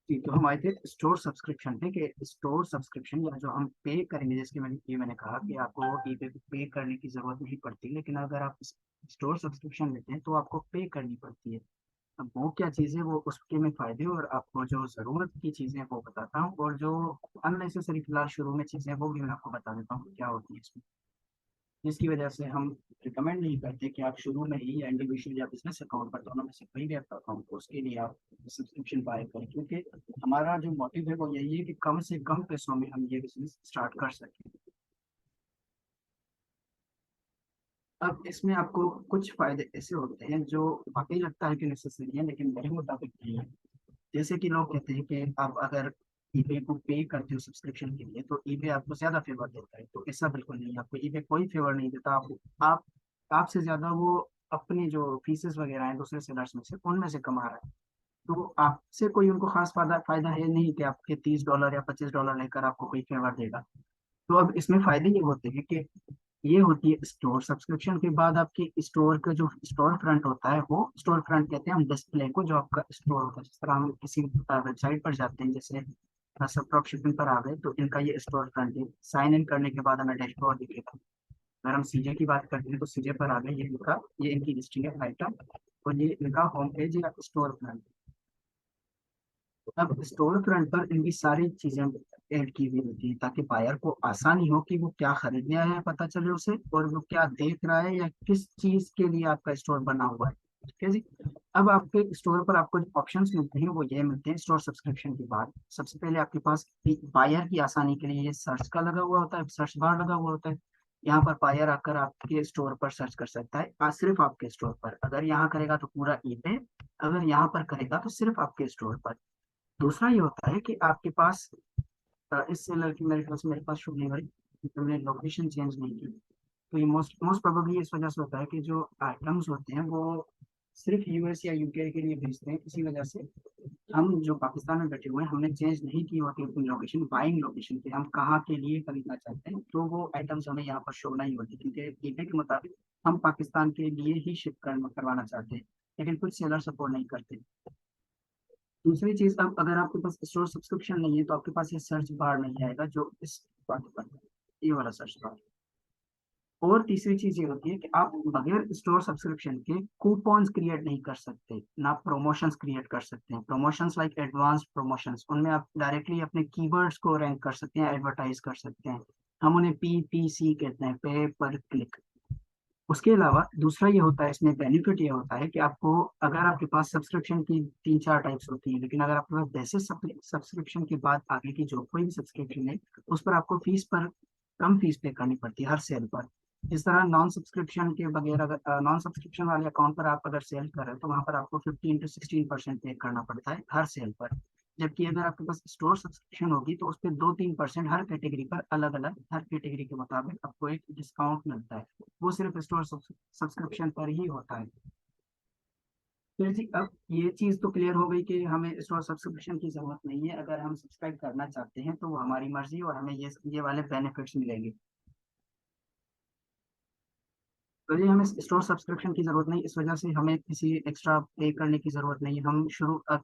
जी, तो हम आए थे स्टोर सब्सक्रिप्शन पे कि स्टोर सब्सक्रिप्शन या जो हम पे करेंगे, जैसे मैंने कहा कि आपको ईबे पे पे करने की जरूरत नहीं पड़ती, लेकिन अगर आप स्टोर सब्सक्रिप्शन लेते हैं तो आपको पे करनी पड़ती है। अब वो क्या चीज़ है, वो उसके में फायदे और आपको जो ज़रूरत की चीज़ें हैं वो बताता हूँ, और जो अननेसेसरी फिलहाल शुरू में चीज़ें हैं वो भी मैं आपको बता देता हूँ क्या होती है इसमें। जिसकी वजह से हम रिकमेंड नहीं करते कि आप शुरू में ही या इंडिविजुअल या बिजनेस अकाउंट पर, दोनों में से कोई भी आपका अकाउंट हो उसके लिए आप सब्सक्रिप्शन बाय करें, क्योंकि हमारा जो मोटिव है वो यही है कि कम से कम पैसों में हम ये बिजनेस स्टार्ट कर सकें। अब इसमें आपको कुछ फायदे ऐसे होते हैं जो वाकई लगता है कि नेसेसरी है, लेकिन मेरे मुताबिक नहीं है। जैसे कि लोग कहते हैं कि आप अगर ईबे को पे करते हो सब्सक्रिप्शन के लिए तो ईबे आपको ज्यादा फेवर देता है, तो ऐसा बिल्कुल नहीं है। आपको ईबे कोई फेवर नहीं देता। आप आपसे ज्यादा वो अपनी जो फीसेस वगैरह हैं दूसरे सेलर्स में से उनमें से कमा रहा है। तो आपसे कोई उनको खास फायदा फायदा है नहीं कि आपके $30 या $25 लेकर आपको कोई फेवर देगा। तो अब इसमें फायदे ये होते हैं कि ये होती है स्टोर सब्सक्रिप्शन के बाद आपके स्टोर का जो स्टोर फ्रंट होता है, वो स्टोर फ्रंट कहते हैं हम डिस्प्ले को, जो आपका स्टोर होता है। जिस तरह हम किसी वेबसाइट पर जाते हैं, जैसे सब ड्रॉप शिपिंग पर आ गए तो इनका ये स्टोर फ्रंट है। साइन इन करने के बाद हमें डैशबोर्ड दिखेगा। अगर हम सीजे की बात करते हैं तो सीजे पर आ गए, ये इनकी लिस्टिंग है आइटम, और ये इनका होम पेज या स्टोर फ्रंट। अब स्टोर फ्रंट पर इनकी सारी चीजें ऐड की हुई होती है ताकि बायर को आसानी हो कि वो क्या खरीदने आया है पता चले उसे, और वो क्या देख रहा है या किस चीज के लिए आपका स्टोर बना हुआ है। ठीक है जी। अब आपके स्टोर पर आपको जो ऑप्शंस मिलते हैं वो ये मिलते हैं स्टोर सब्सक्रिप्शन के बाद। सबसे पहले आपके पास बायर की आसानी के लिए ये सर्च का लगा हुआ होता है, सर्च बार लगा हुआ होता है। यहाँ पर बायर आकर आपके स्टोर पर सर्च कर सकता है। आज सिर्फ आपके स्टोर पर, अगर यहाँ करेगा तो पूरा ईबे, अगर यहाँ पर करेगा तो सिर्फ आपके स्टोर पर। दूसरा ये होता है कि आपके पास इस सेलर की मेरे ख्याल से मेरे पास शुभ नहीं भाई, क्योंकि मैंने लोकेशन चेंज नहीं की। तो ये मोस्ट मोस्ट प्रोबेबली इस वजह से होता है कि जो आइटम्स होते हैं वो सिर्फ यूएस या यूके के लिए भेजते हैं, इसी वजह से हम जो पाकिस्तान में बैठे हुए हैं हमने चेंज नहीं की होती अपनी लोकेशन, बाइंग लोकेशन पे हम कहाँ के लिए खरीदना चाहते हैं, तो वो आइटम्स हमें यहाँ पर शो नहीं होती, क्योंकि ईबे के मुताबिक हम पाकिस्तान के लिए ही शिप करवाना चाहते हैं, लेकिन कुछ सेलर सपोर्ट नहीं करते। दूसरी चीज, अब अगर आपके पास स्टोर सब्सक्रिप्शन नहीं है तो आपके पास ये सर्च बार नहीं आएगा जो इस बात पर है, ये वाला सर्च बार। और तीसरी चीज ये होती है कि आप बगैर स्टोर सब्सक्रिप्शन के कूपन्स क्रिएट नहीं कर सकते, ना प्रमोशंस क्रिएट कर सकते हैं। प्रमोशंस लाइक एडवांस प्रमोशंस, उनमें आप डायरेक्टली अपने कीवर्ड्स को रैंक कर सकते हैं, एडवर्टाइज कर सकते हैं। हम उन्हें पीपीसी कहते हैं, पे पर क्लिक। उसके अलावा दूसरा ये होता है, इसमें बेनिफिट ये होता है कि आपको, अगर आपके पास सब्सक्रिप्शन की तीन चार टाइप्स होती है, लेकिन अगर आपके पास बेसिक सब्सक्रिप्शन के बाद आगे की जो कोई भी सब्सक्रिप्शन है उस पर आपको फीस पर कम फीस पे करनी पड़ती है हर सेल पर। इस तरह नॉन सब्सक्रिप्शन के बगैर, अगर नॉन सब्सक्रिप्शन वाले अकाउंट पर आप अगर सेल कर रहे हो तो वहां पर आपको 15 to 16% पे करना पड़ता है हर सेल पर। जबकि अगर आपके पास स्टोर सब्सक्रिप्शन होगी तो उस पर 2-3% हर कैटेगरी पर अलग अलग, हर कैटेगरी के मुताबिक आपको एक डिस्काउंट मिलता है। वो सिर्फ स्टोर सब्सक्रिप्शन पर ही होता है। फिर जी, अब ये चीज तो क्लियर हो गई कि हमें स्टोर सब्सक्रिप्शन की जरूरत नहीं है। अगर हम सब्सक्राइब करना चाहते हैं तो वो हमारी मर्जी, और हमें ये वाले बेनिफिट्स मिलेंगे। तो ये हमें स्टोर सब्सक्रिप्शन की जरूरत नहीं, इस वजह से हमें किसी एक्स्ट्रा पे करने की जरूरत नहीं है। हम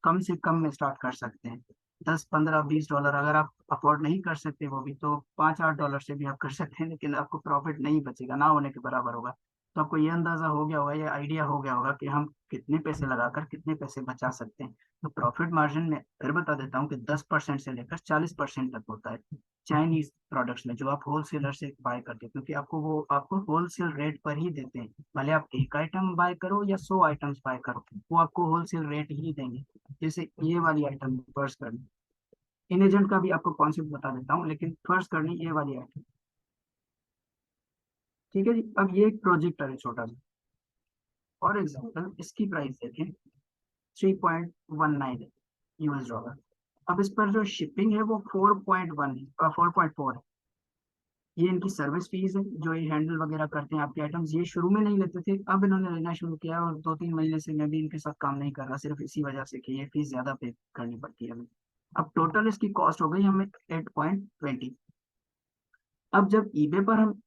कम से कम में स्टार्ट कर सकते हैं। 10, 15, 20 डॉलर, अगर आप अफोर्ड नहीं कर सकते वो भी, तो 5-8 डॉलर से भी आप कर सकते हैं, लेकिन आपको प्रॉफिट नहीं बचेगा, ना होने के बराबर होगा। तो आपको ये अंदाजा हो गया होगा, ये आइडिया हो गया होगा कि हम कितने पैसे लगाकर कितने पैसे बचा सकते हैं। तो प्रॉफिट मार्जिन में फिर बता देता हूँ कि 10% से लेकर 40% तक होता है चाइनीज प्रोडक्ट्स में, जो आप होलसेलर से बाय करते हैं, क्योंकि आपको होलसेल रेट पर ही देते हैं। भले आप एक आइटम बाय करो या 100 आइटम्स बाय करो, वो आपको होलसेल रेट ही देंगे। जैसे ये वाली आइटम फर्स्ट करनी, इन एजेंट का भी आपको कॉन्सेप्ट बता देता हूँ, लेकिन फर्स्ट करनी ये वाली आइटम। ठीक है जी। अब ये एक प्रोजेक्ट है छोटा सा, फॉर एग्जाम्पल इसकी प्राइस देखें 3.19 US डॉलर। अब इस पर जो शिपिंग है वो 4.1 है, 4.4 है। ये इनकी सर्विस फीस है, जो ये हैंडल वगैरह करते हैं आपके आइटम्स। ये शुरू में नहीं लेते थे, अब इन्होंने लेना शुरू किया, और 2-3 महीने से मैं भी इनके साथ काम नहीं कर रहा, सिर्फ इसी वजह से कि ये फीस ज्यादा पे करनी पड़ती है हमें। अब टोटल इसकी कॉस्ट हो गई हमें 8.20। अब जब ईबे पर हम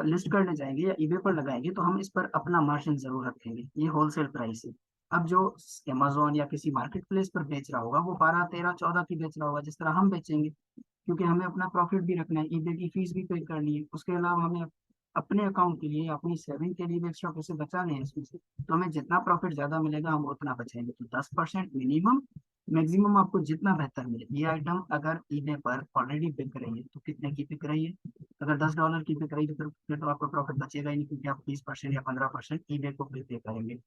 लिस्ट करने जाएंगे या ईबे पर लगाएंगे तो हम इस पर अपना मार्जिन जरूर रखेंगे, ये होलसेल प्राइस है। अब जो अमेजोन या किसी मार्केट प्लेस पर बेच रहा होगा वो 12, 13, 14 की बेच रहा होगा, जिस तरह हम बेचेंगे, क्योंकि हमें अपना प्रॉफिट भी रखना है, ईबे की फीस भी पे करनी है, उसके अलावा हमें अपने अकाउंट के लिए, अपनी सेविंग के लिए भी एक्स्ट्रा पैसे बचाने हैं इसमें से। तो हमें जितना प्रॉफिट ज्यादा मिलेगा हम उतना बचाएंगे, तो 10% मिनिमम, मैक्सिमम आपको जितना बेहतर मिले। ये आइटम अगर ईबे पर ऑलरेडी बिक रही है तो कितने की बिक रही है? अगर $10 की बिक रही है तो फिर तो आपका प्रॉफिट बचेगा ही नहीं, क्योंकि आप 20% या 15% ईबे को पे करेंगे।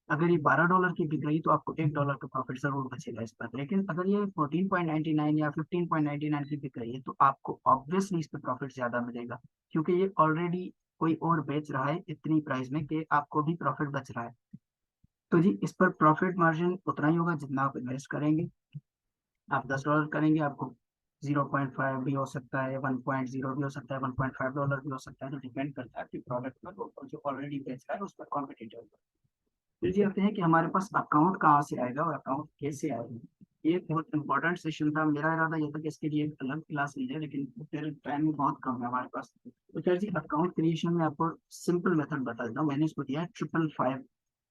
अगर ये $12 की बिक रही तो आपको $1 का प्रॉफिट जरूर बचेगा इस पर। लेकिन अगर ये 14.99 या 15.99 की बिक रही है तो आपको ऑब्वियसली इस पर प्रॉफिट ज्यादा मिलेगा, क्योंकि ये ऑलरेडी कोई और बेच रहा है इतनी प्राइस में कि आपको भी प्रॉफिट बच रहा है। तो जी इस पर प्रॉफिट मार्जिन उतना ही होगा जितना आप इन्वेस्ट करेंगे। आप $10 करेंगे, आपको 0.5 भी हो सकता है, 1.0 भी हो सकता है, $1.5 भी हो सकता है, तो डिपेंड करता है कि प्रोडक्ट पर और जो ऑलरेडी बेच रहा है उस पर कॉम्पिटिटर। फिर जी आते हैं कि हमारे पास अकाउंट कहाँ से आएगा और अकाउंट कैसे आएगा। ये एक बहुत इंपॉर्टेंट सेशन था, मेरा इरादा ये था कि इसके लिए एक अलग क्लास ली जाए, लेकिन फिर टाइम बहुत कम है हमारे पास। तो खैर जी अकाउंट क्रिएशन में आपको सिंपल मेथड बता देता हूँ, मैंने इसको दिया है 555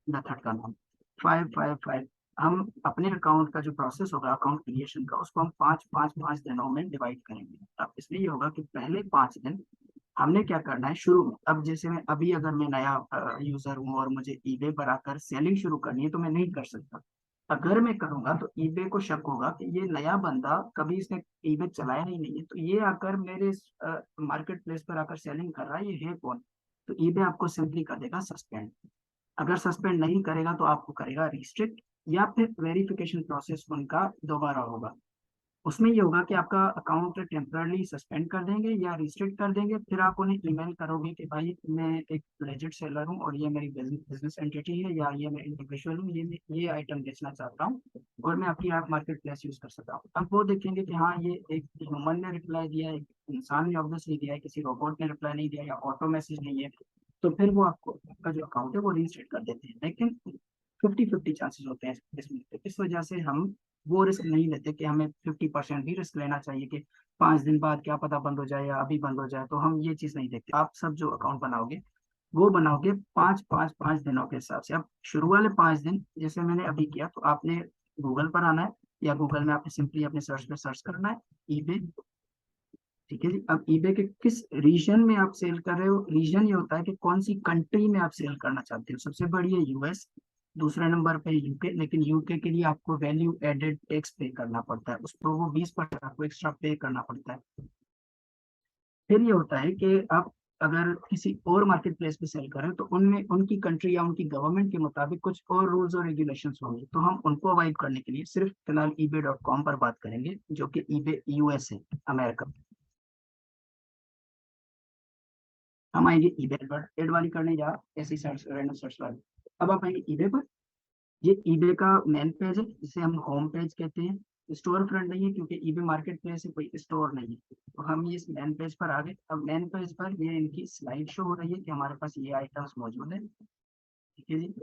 मेथड का नाम, 555। हम अपने अकाउंट का जो प्रोसेस होगा अकाउंट क्रिएशन का, उसको हम 5 5 5 दिनों में डिवाइड करेंगे। अब इसमें ये होगा कि पहले 5 दिन हमने क्या करना है शुरू में। अब जैसे मैं अभी अगर मैं नया यूजर हूँ और मुझे ईबे पर आकर सेलिंग शुरू करनी है तो मैं नहीं कर सकता। अगर मैं करूंगा तो ईबे को शक होगा कि ये नया बंदा, कभी इसने ईबे चलाया ही नहीं है, तो ये आकर मेरे मार्केट प्लेस पर आकर सेलिंग कर रहा है, ये है कौन? तो ईबे आपको सिंपली कर देगा सस्पेंड। अगर सस्पेंड नहीं करेगा तो आपको करेगा रिस्ट्रिक्ट, या फिर वेरिफिकेशन प्रोसेस उनका दोबारा होगा। उसमें ये होगा कि आपका अकाउंट टेम्परली सस्पेंड कर देंगे या रिस्ट्रिक्ट कर देंगे, फिर आप उन्हें ईमेल करोगे कि भाई मैं एक लेजिट सेलर हूँ और ये मेरी बिजनेस एंटिटी है, या ये मैं इंडिविजुअल हूँ, ये आइटम बेचना चाहता हूँ और मैं आपकी आप मार्केट प्लेस यूज कर सकता हूँ। अब वो देखेंगे कि हाँ ये एक ह्यूमन ने रिप्लाई दिया है, एक इंसान ने ऑब्वियसली दिया है, किसी रोबोट ने रिप्लाई नहीं दिया या ऑटो मैसेज नहीं है, तो फिर वो आपको आपका जो अकाउंट है वो रिस्ट्रिक्ट कर देते हैं। लेकिन 50-50 चांसेस होते हैं इसमें, तो इस वजह से हम वो रिस्क नहीं लेते कि हमें 50% भी रिस्क लेना चाहिए कि 5 दिन बाद क्या पता बंद हो जाए या अभी बंद हो जाए, तो हम ये चीज नहीं देखते। आप सब जो अकाउंट बनाओगे वो बनाओगे 5 5 5 दिनों के हिसाब से। अब शुरू वाले 5 दिन जैसे मैंने अभी किया, तो आपने गूगल पर आना है, या गूगल में आपने सिंपली अपने सर्च पे सर्च करना है ईबे। ठीक है जी, अब ईबे के किस रीजन में आप सेल कर रहे हो, रीजन ये होता है कि कौन सी कंट्री में आप सेल करना चाहते हो। सबसे बड़ी है यूएस, दूसरे नंबर पे यूके, लेकिन यूके के लिए आपको वैल्यू एडेड टैक्स पे करना पड़ता है, उस पर वो 20% आपको एक्स्ट्रा पे करना पड़ता है। फिर ये होता है कि आप अगर किसी और मार्केट प्लेस पे सेल कर रहे हो तो उनमें उनकी कंट्री या उनकी गवर्नमेंट के मुताबिक कुछ और रूल्स और रेगुलेशंस होंगे, तो हम उनको अवॉइड करने के लिए सिर्फ फिलहाल ईबे.com पर बात करेंगे, जो कि ईबे यूएस है, अमेरिका। हम आएंगे ईबे पर, एड वाली करने जा ऐसी सर्च रैंडम सर्च वाली। अब आप आएंगे ईबे पर। ये ईबे का मेन पेज है, जिसे हम होम पेज कहते हैं। स्टोर फ्रंट नहीं है क्योंकि ईबे मार्केट प्लेस है, कोई स्टोर नहीं है। तो हम ये इस मेन पेज पर आ गए। अब मेन पेज पर ये इनकी स्लाइड शो हो रही है कि हमारे पास ये आइटम्स मौजूद है। ठीक है जी,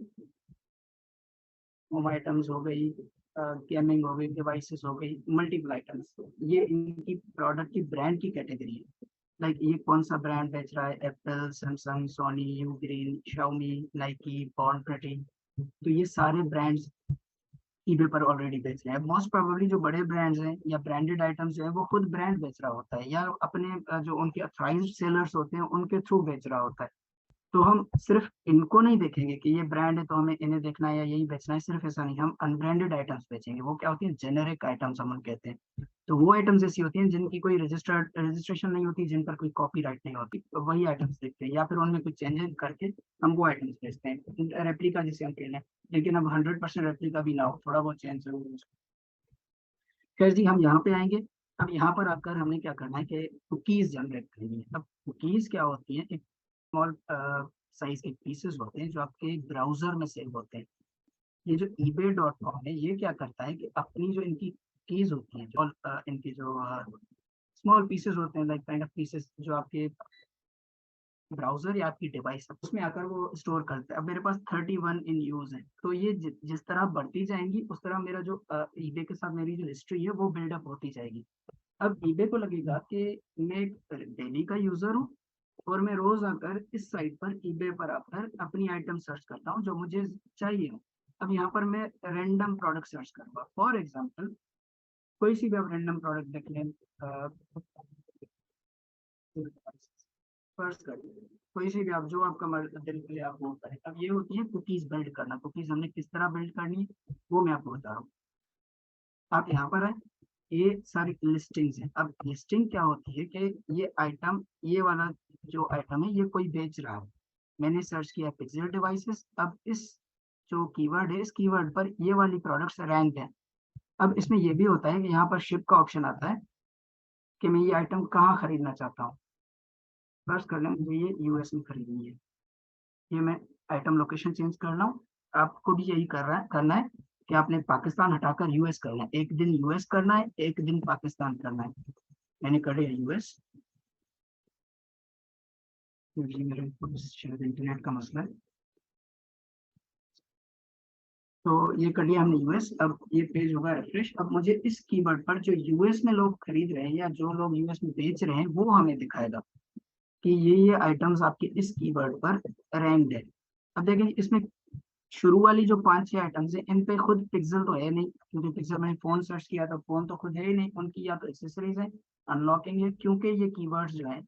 होम आइटम्स हो गई, गेमिंग हो गई, डिवाइसेस हो गई, मल्टीपल आइटम्स। ये इनकी प्रोडक्ट की ब्रांड की कैटेगरी है। लाइक ये कौन सा ब्रांड बेच रहा है, Apple, Samsung, Sony, Ugreen, Xiaomi, Nike, Born Pretty. तो ये सारे ब्रांड्स ईबे पर ऑलरेडी बेच रहे हैं। मोस्ट प्रोबेबली जो बड़े ब्रांड्स हैं या ब्रांडेड आइटम्स जो है वो खुद ब्रांड बेच रहा होता है, या अपने जो उनके अथराइज्ड सेलर्स होते हैं उनके थ्रू बेच रहा होता है। तो हम सिर्फ इनको नहीं देखेंगे कि ये ब्रांड है तो हमें इन्हें देखना है या यही बेचना है, सिर्फ ऐसा नहीं, हम अनब्रांडेड आइटम्स बेचेंगे। वो क्या होती है, जेनेरिक आइटम्स हम उनको कहते हैं। तो वो आइटम्स ऐसी होती हैं जिनकी कोई रजिस्ट्रेशन नहीं होती, जिन पर कोई कॉपीराइट नहीं होती, तो वही आइटम्स देखते हैं, या फिर उनमें कुछ चेंजेस करके हम वो आइटम्स बेचते हैं, रेप्लिका जिसे हम कहते हैं। लेकिन अब 100% रेप्लिका भी ना हो, थोड़ा बहुत चेंज जरूर हो। खैर जी हम यहाँ पे आएंगे। अब यहाँ पर आकर हमने क्या करना है कि कुकीज जनरेट करनी है। अब कुकीज क्या होती है, एक स्मॉल साइज के पीसेस होते हैं जो आपके ब्राउजर में सेव होते हैं। ये जो ebay.com है ये क्या करता है कि अपनी जो इनकी कीज होती हैं, जो इनकी जो स्मॉल पीसेस होते हैं, लाइक काइंड ऑफ पीसेस जो आपके ब्राउजर या आपकी डिवाइस है उसमें आकर वो स्टोर करता है। अब मेरे पास 31 इन यूज है, तो ये जिस तरह बढ़ती जाएंगी उस तरह मेरा जो ईबे के साथ मेरी जो हिस्ट्री है वो बिल्डअप होती जाएगी। अब ईबे को लगेगा कि मैं एक डेली का यूजर हूँ और मैं रोज आकर इस साइट पर ईबे पर आकर अपनी आइटम सर्च करता हूँ जो मुझे चाहिए। अब यहाँ पर मैं रैंडम प्रोडक्ट सर्च करूंगा। फॉर एग्जांपल कोई सी भी आप रैंडम प्रोडक्ट देख लें, फर्स्ट कर लीजिए कोई सी भी आप, जो आपका दिल के लिए आप वो करें। अब ये होती है कुकीज बिल्ड करना। कुकीज हमने किस तरह बिल्ड करनी है वो मैं आपको बता रहा हूँ। आप यहाँ पर आए, ये सारी लिस्टिंग्स हैं। अब लिस्टिंग क्या होती है कि ये आइटम, ये वाला जो आइटम है ये कोई बेच रहा है, मैंने सर्च किया पिक्सल डिवाइसेस। अब इस जो कीवर्ड है, इस कीवर्ड पर ये वाली प्रोडक्ट्स रैंक है। अब इसमें ये भी होता है कि यहाँ पर शिप का ऑप्शन आता है कि मैं ये आइटम कहाँ खरीदना चाहता हूँ। फर्स्ट कर लें, मुझे ये यूएस में खरीदनी है, ये मैं आइटम लोकेशन चेंज कर रहा हूँ। आपको भी यही करना है कि आपने पाकिस्तान हटाकर यूएस करना है। एक दिन यूएस करना है, एक दिन पाकिस्तान करना है। मैंने कर लिया यूएस, क्योंकि मेरे शायद इंटरनेट का मसला है। तो ये कर लिया हमने यूएस। अब ये पेज होगा रिफ्रेश। अब मुझे इस कीवर्ड पर जो यूएस में लोग खरीद रहे हैं या जो लोग यूएस में बेच रहे हैं वो हमें दिखाएगा कि ये आइटम्स आपके इस कीवर्ड पर रैंक्ड है। अब देखें इसमें शुरू वाली जो 5-6 आइटम्स है इन पे खुद पिक्सल तो है नहीं, क्योंकि पिक्सल मैंने फोन सर्च किया था, फोन तो खुद है ही नहीं उनकी, या तो एक्सेसरीज है, अनलॉकिंग है, क्योंकि ये कीवर्ड्स जो है,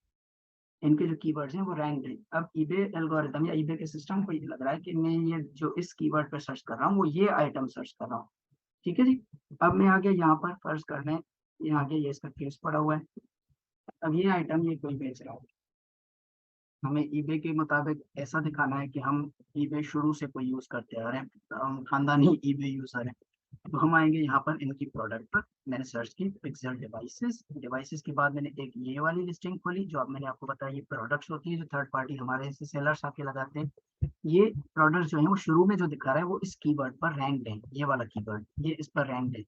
इनके जो कीवर्ड्स हैं वो रैंक है। अब ईबे एल्गोरिथम या ईबे के सिस्टम को ये लग रहा है कि मैं ये जो इस कीवर्ड पर सर्च कर रहा हूँ वो ये आइटम सर्च कर रहा हूँ। ठीक है जी। अब मैं आगे यहाँ पर फर्ज कर लें, ये आगे ये इसका केस पड़ा हुआ है। अब ये आइटम ये कोई बेच रहा है, हमें ईबे के मुताबिक ऐसा दिखाना है कि हम ईबे शुरू से कोई यूज करते आ रहे हैं, हम खानदानी ईबे यूजर हैं। तो हम आएंगे यहाँ पर इनकी प्रोडक्ट पर, मैंने सर्च की पिक्सल डिवाइसेस। डिवाइसेस के बाद मैंने एक ये वाली लिस्टिंग खोली, जो अब मैंने आपको बताया ये प्रोडक्ट्स होती है जो थर्ड पार्टी हमारे ऐसे सेलर्स आके लगाते हैं। ये प्रोडक्ट्स जो है वो शुरू में जो दिखा रहा है वो इस कीवर्ड पर रैंक्ड है, ये वाला कीवर्ड ये इस पर रैंक्ड है।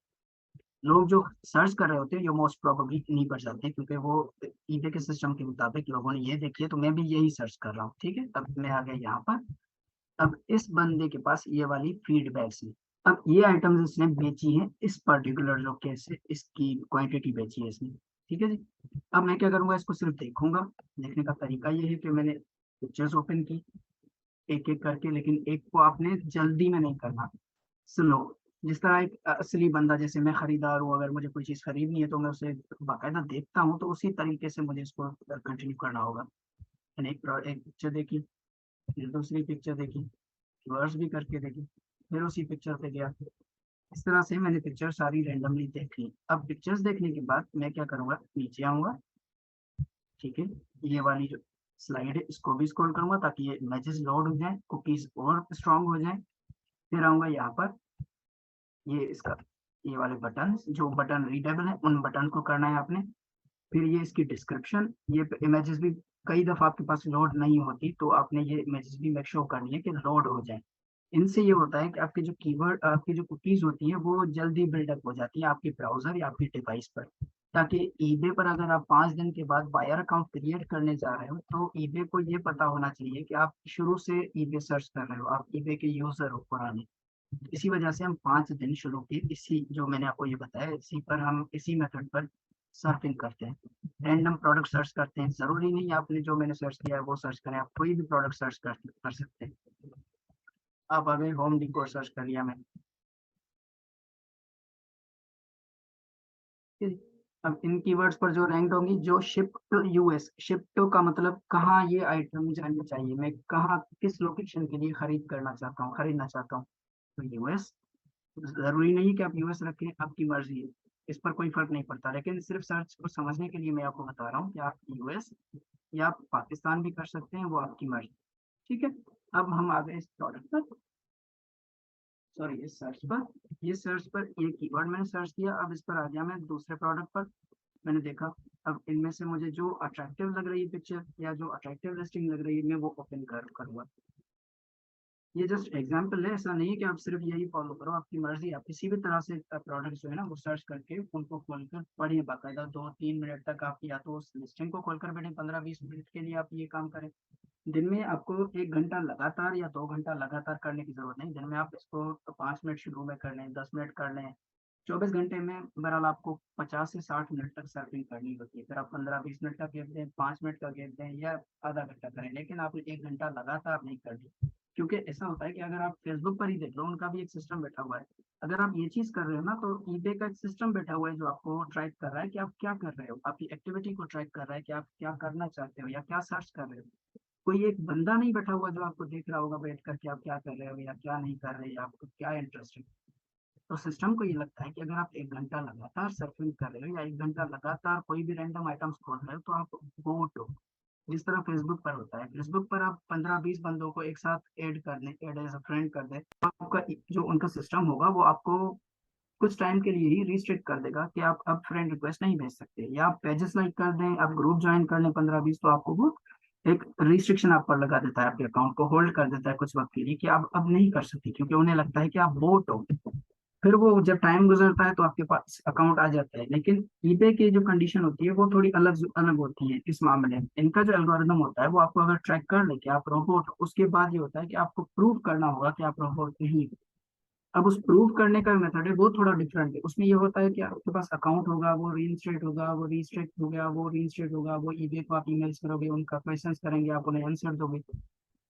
लोग जो सर्च कर रहे होते हैं ये मोस्ट प्रोबेबली नहीं कर जाते, क्योंकि वो ईबे के सिस्टम के मुताबिक लोगों ने ये देखी है, तो मैं भी यही सर्च कर रहा हूँ। ठीक है, अब मैं आ गया यहाँ पर। अब इस बंदे के पास ये वाली फीडबैक्स है। अब ये आइटम्स इसने बेची है इस पर्टिकुलर जो केस है, इसकी क्वांटिटी बेची है इसने। ठीक है जी। अब मैं क्या करूंगा, इसको सिर्फ देखूंगा। देखने का तरीका ये है कि मैंने पिक्चर्स ओपन की एक एक करके, लेकिन एक को आपने जल्दी में नहीं करना, स्लो। जिस तरह एक असली बंदा, जैसे मैं खरीदार हूँ, अगर मुझे कोई चीज खरीदनी है तो मैं उसे बाकायदा देखता हूँ, तो उसी तरीके से मुझे इसको कंटिन्यू करना होगा। मैंने एक पिक्चर देखी, फिर दूसरी पिक्चर देखी, रिवर्स भी करके देखी, फिर उसी पिक्चर पे गया। इस तरह से मैंने पिक्चर सारी रैंडमली देख ली। अब पिक्चर्स देखने के बाद मैं क्या करूंगा, नीचे आऊंगा। ठीक है, ये वाली जो स्लाइड है इसको भी स्क्रॉल करूंगा ताकि ये इमेजेस लोड हो जाए, कुकीज और स्ट्रांग हो जाए। फिर आऊंगा यहाँ पर, ये इसका ये वाले बटन, जो बटन रीडेबल है उन बटन को करना है आपने। फिर ये इसकी डिस्क्रिप्शन, ये इमेजेस भी कई दफा आपके पास लोड नहीं होती, तो आपने ये इमेजेस भी मेक श्योर करनी है कि लोड हो जाए। इनसे ये होता है कि आपके जो कीवर्ड, आपकी जो कुकीज होती हैं वो जल्दी बिल्डअप हो जाती है आपके ब्राउजर या आपके डिवाइस पर। ताकि ईबे पर अगर आप 5 दिन के बाद बायर अकाउंट क्रिएट करने जा रहे हो, तो ईबे को ये पता होना चाहिए कि आप शुरू से ईबे सर्च कर रहे हो, आप ईबे के यूजर हो पुराने। इसी वजह से हम 5 दिन शुरू की, इसी जो मैंने आपको ये बताया इसी पर, हम इसी मेथड पर सर्फिंग करते हैं। रैंडम प्रोडक्ट सर्च करते हैं, जरूरी नहीं आपने जो मैंने सर्च किया है वो सर्च करें, आप कोई भी प्रोडक्ट सर्च कर सकते हैं। आप अगर होम डिकोर सर्च कर लिया मैंने, ठीक है? अब इन कीवर्ड्स पर जो रैंक होंगी, जो ship to US, ship to का मतलब कहाँ ये आइटम जानी चाहिए, मैं कहाँ किस लोकेशन के लिए खरीदना चाहता हूँ। तो यूएस, जरूरी नहीं कि आप यूएस रखें, आपकी मर्जी है, इस पर कोई फर्क नहीं पड़ता, लेकिन सिर्फ सर्च को समझने के लिए मैं आपको बता रहा हूँ कि आप यूएस या आप पाकिस्तान भी कर सकते हैं, वो आपकी मर्जी। ठीक है। अब हम आ गए इस प्रोडक्ट पर, सॉरी इस सर्च पर। ये सर्च पर ये कीवर्ड मैंने सर्च किया, अब इस पर आ गया मैं दूसरे प्रोडक्ट पर। मैंने देखा, अब इनमें से मुझे जो अट्रैक्टिव लग रही है पिक्चर, या जो अट्रैक्टिव लिस्टिंग लग रही है, मैं वो ओपन करूंगा। ये जस्ट एग्जांपल है, ऐसा नहीं है कि आप सिर्फ यही फॉलो करो, आपकी मर्जी। आप किसी भी तरह से प्रोडक्ट जो है ना वो सर्च करके उनको खोलकर पढ़िए बाकायदा, 2-3 मिनट तक आप या तो उस लिस्टिंग को खोलकर बैठे, 15-20 मिनट के लिए आप ये काम करें। दिन में आपको 1 घंटा लगातार या 2 घंटा लगातार करने की जरूरत नहीं, दिन में आप इसको 5 मिनट शुरू में कर लें, 10 मिनट कर लें। 24 घंटे में बहरहाल आपको 50 से 60 मिनट तक सर्फिंग करनी होती है। फिर आप 15-20 मिनट का गैप दें, 5 मिनट का गैप दें, या आधा घंटा करें, लेकिन आप 1 घंटा लगातार नहीं करनी। क्योंकि ऐसा होता है कि अगर आप फेसबुक पर ही देख लो, उनका भी एक सिस्टम बैठा हुआ है। अगर आप ये चीज कर रहे हो ना, तो ईबे का एक सिस्टम बैठा हुआ है जो आपको ट्रैक कर रहा है कि आप क्या कर रहे हो, आपकी एक्टिविटी को ट्रैक कर रहा है कि आप क्या करना चाहते हो या क्या सर्च कर रहे हो। कोई एक बंदा नहीं बैठा हुआ जो आपको देख रहा होगा बैठ कर के आप क्या कर रहे हो या क्या नहीं कर रहे, या आपको क्या इंटरेस्ट है। तो सिस्टम को ये लगता है कि अगर आप 1 घंटा लगातार सर्फिंग कर रहे हो या 1 घंटा लगातार कोई भी रैंडम आइटम्स खोल रहे हो, तो आप बोट हो। जिस तरह फेसबुक पर होता है, फेसबुक पर आप 15-20 बंदों को एक साथ ऐड एज अ फ्रेंड कर दे, तो आपका जो उनका सिस्टम होगा वो आपको कुछ टाइम के लिए ही रिस्ट्रिक्ट कर देगा कि आप अब फ्रेंड रिक्वेस्ट नहीं भेज सकते, या आप पेजेस लाइक कर दें, आप ग्रुप ज्वाइन कर लें 15-20, तो आपको वो एक रिस्ट्रिक्शन आप पर लगा देता है, आपके अकाउंट को होल्ड कर देता है कुछ वक्त के लिए कि आप अब नहीं कर सकते, क्योंकि उन्हें लगता है कि आप बोट हो। फिर वो जब टाइम गुजरता है तो आपके पास अकाउंट आ जाता है। लेकिन ईबे की जो कंडीशन होती है वो थोड़ी अलग अलग होती है इस मामले में। इनका जो एल्गोरिदम होता है वो आपको अगर ट्रैक कर ले कि आप रोबोट, उसके बाद ये होता है कि आपको प्रूव करना होगा कि आप रोबोट नहीं हो। अब उस प्रूव करने का मेथड है वो थोड़ा डिफरेंट है। उसमें ये होता है कि आपके पास अकाउंट होगा, वो रीइंस्टेट होगा, वो रीस्टेट हो गया, वो रीइंस्टेट होगा, वो ईबे को आप ईमेल्स करोगे, उनका क्वेश्चंस करेंगे, आप उन्हें आंसर दोगे।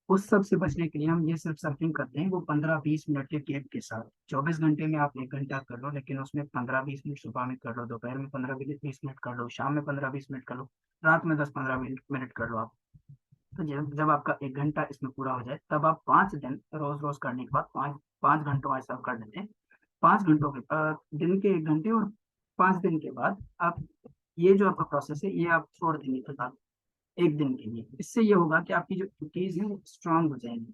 उस सब से बचने के लिए हम ये सिर्फ सर्फिंग करते हैं वो 15-20 मिनट के गैप के साथ। 24 घंटे में आप 1 घंटा कर लो, लेकिन उसमें 15-20 मिनट सुबह में कर लो, दोपहर में 15-20 मिनट कर लो, शाम में 15-20 मिनट कर लो, रात में 10-15 मिनट कर लो आप। तो जब जब आपका 1 घंटा इसमें पूरा हो जाए, तब आप 5 दिन रोज रोज करने के बाद 5 5 घंटों ऐसा कर लेते हैं। 5 घंटों के दिन के 1 घंटे और 5 दिन के बाद आप ये जो आपका प्रोसेस है ये आप छोड़ देंगे फिलहाल 1 दिन के लिए। इससे ये होगा कि आपकी जो कुकीज है वो स्ट्रांग हो जाएंगी।